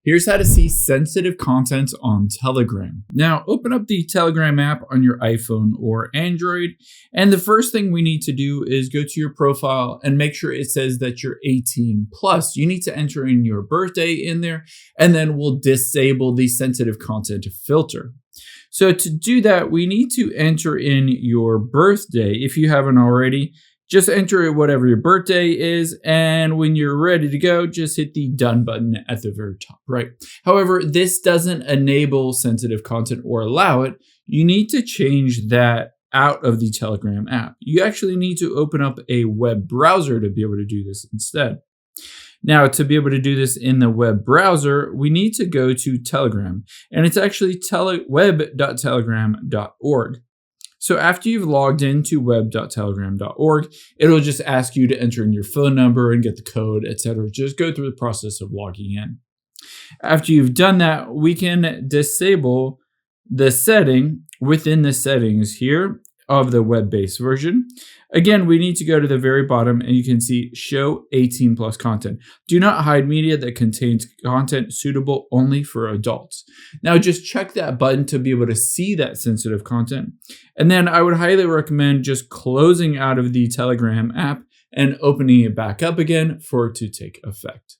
Here's how to see sensitive content on Telegram. Now, open up the Telegram app on your iPhone or Android, and the first thing we need to do is go to your profile and make sure it says that you're 18 plus. You need to enter in your birthday in there, and then we'll disable the sensitive content filter. So to do that, we need to enter in your birthday if you haven't already. Just enter whatever your birthday is, and when you're ready to go, just hit the done button at the very top right. However, this doesn't enable sensitive content or allow it. You need to change that out of the Telegram app. You actually need to open up a web browser to be able to do this instead. Now, to be able to do this in the web browser, we need to go to Telegram, and it's actually web.telegram.org. So after you've logged into web.telegram.org, it'll just ask you to enter in your phone number and get the code, etc. Just go through the process of logging in. After you've done that, we can disable the setting within the settings here of the web-based version. Again, we need to go to the very bottom and you can see show 18 plus content. Do not hide media that contains content suitable only for adults. Now just check that button to be able to see that sensitive content. And then I would highly recommend just closing out of the Telegram app and opening it back up again for it to take effect.